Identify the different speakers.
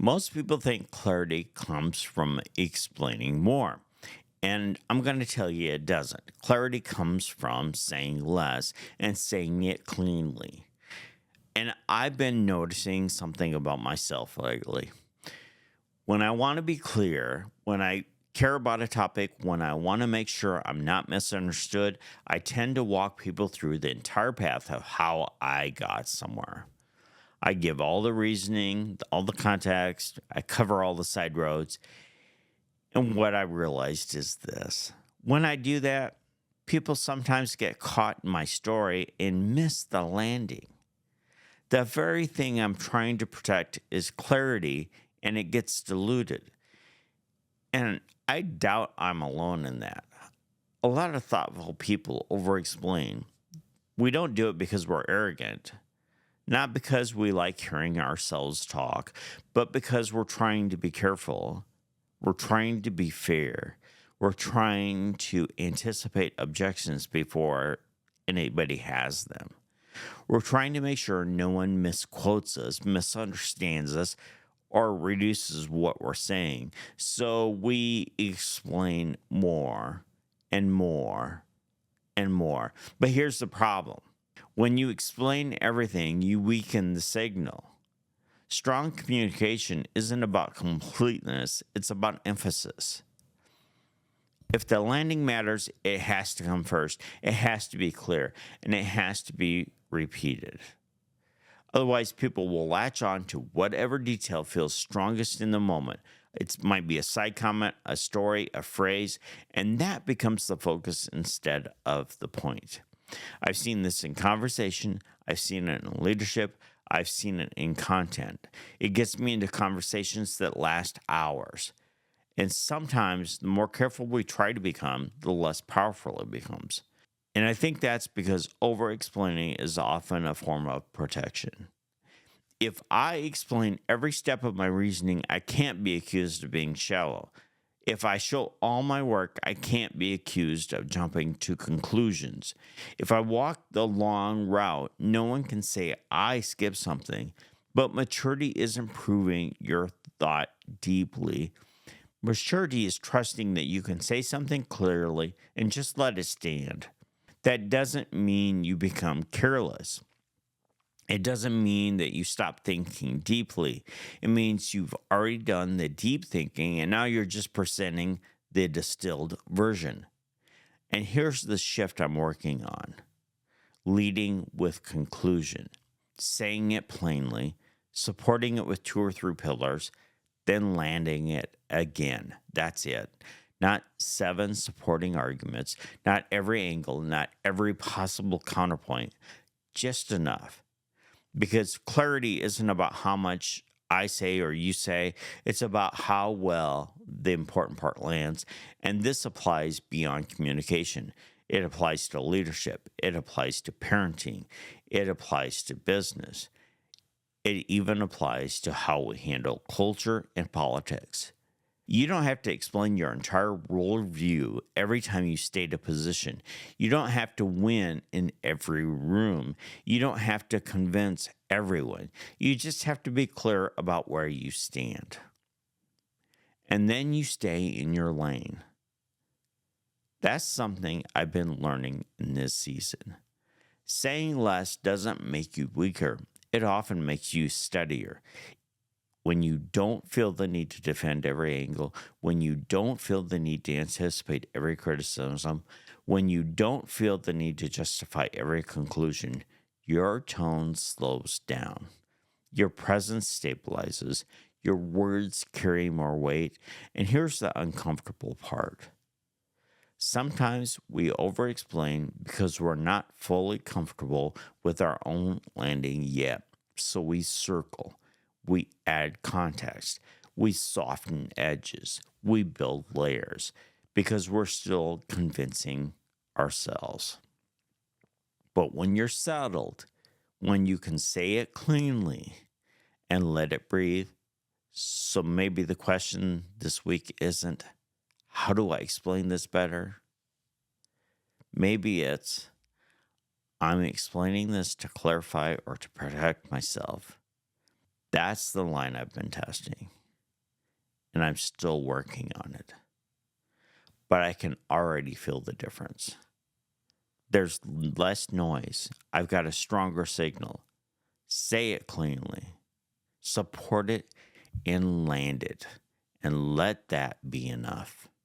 Speaker 1: Most people think clarity comes from explaining more. And I'm going to tell you it doesn't. Clarity comes from saying less and saying it cleanly. And I've been noticing something about myself lately. When I want to be clear, when I care about a topic, when I want to make sure I'm not misunderstood, I tend to walk people through the entire path of how I got somewhere. I give all the reasoning, all the context, I cover all the side roads. And what I realized is this: when I do that, people sometimes get caught in my story and miss the landing. The very thing I'm trying to protect is clarity, and it gets diluted. And I doubt I'm alone in that. A lot of thoughtful people over explain. We don't do it because we're arrogant, not because we like hearing ourselves talk, but because we're trying to be careful. We're trying to be fair. We're trying to anticipate objections before anybody has them. We're trying to make sure no one misquotes us, misunderstands us, or reduces what we're saying. So we explain more and more and more. But here's the problem: when you explain everything, you weaken the signal. Strong communication isn't about completeness, it's about emphasis. If the landing matters, it has to come first. It has to be clear, and it has to be repeated. Otherwise, people will latch on to whatever detail feels strongest in the moment. It might be a side comment, a story, a phrase, and that becomes the focus instead of the point. I've seen this in conversation, I've seen it in leadership, I've seen it in content. It gets me into conversations that last hours. And sometimes the more careful we try to become, the less powerful it becomes. And I think that's because over explaining is often a form of protection. If I explain every step of my reasoning, I can't be accused of being shallow. If I show all my work, I can't be accused of jumping to conclusions. If I walk the long route, no one can say I skipped something. But maturity isn't proving your thought deeply. Maturity is trusting that you can say something clearly and just let it stand. That doesn't mean you become careless. It doesn't mean that you stop thinking deeply. It means you've already done the deep thinking and now you're just presenting the distilled version. And here's the shift I'm working on: leading with conclusion, saying it plainly, supporting it with 2 or 3 pillars, then landing it again. That's it. Not 7 supporting arguments, not every angle, not every possible counterpoint, just enough. Because clarity isn't about how much I say or you say, it's about how well the important part lands. And this applies beyond communication. It applies to leadership, it applies to parenting, it applies to business. It even applies to how we handle culture and politics. You don't have to explain your entire worldview every time you state a position. You don't have to win in every room. You don't have to convince everyone. You just have to be clear about where you stand. And then you stay in your lane. That's something I've been learning in this season. Saying less doesn't make you weaker. It often makes you steadier. When you don't feel the need to defend every angle, when you don't feel the need to anticipate every criticism, when you don't feel the need to justify every conclusion, your tone slows down. Your presence stabilizes. Your words carry more weight. And here's the uncomfortable part: sometimes we over-explain because we're not fully comfortable with our own landing yet. So we circle. We add context, we soften edges, we build layers because we're still convincing ourselves. But when you're settled, when you can say it cleanly and let it breathe, so maybe the question this week isn't, how do I explain this better? Maybe it's, I'm explaining this to clarify or to protect myself. That's the line I've been testing, and I'm still working on it. But I can already feel the difference. There's less noise. I've got a stronger signal. Say it cleanly, support it, and land it, and let that be enough.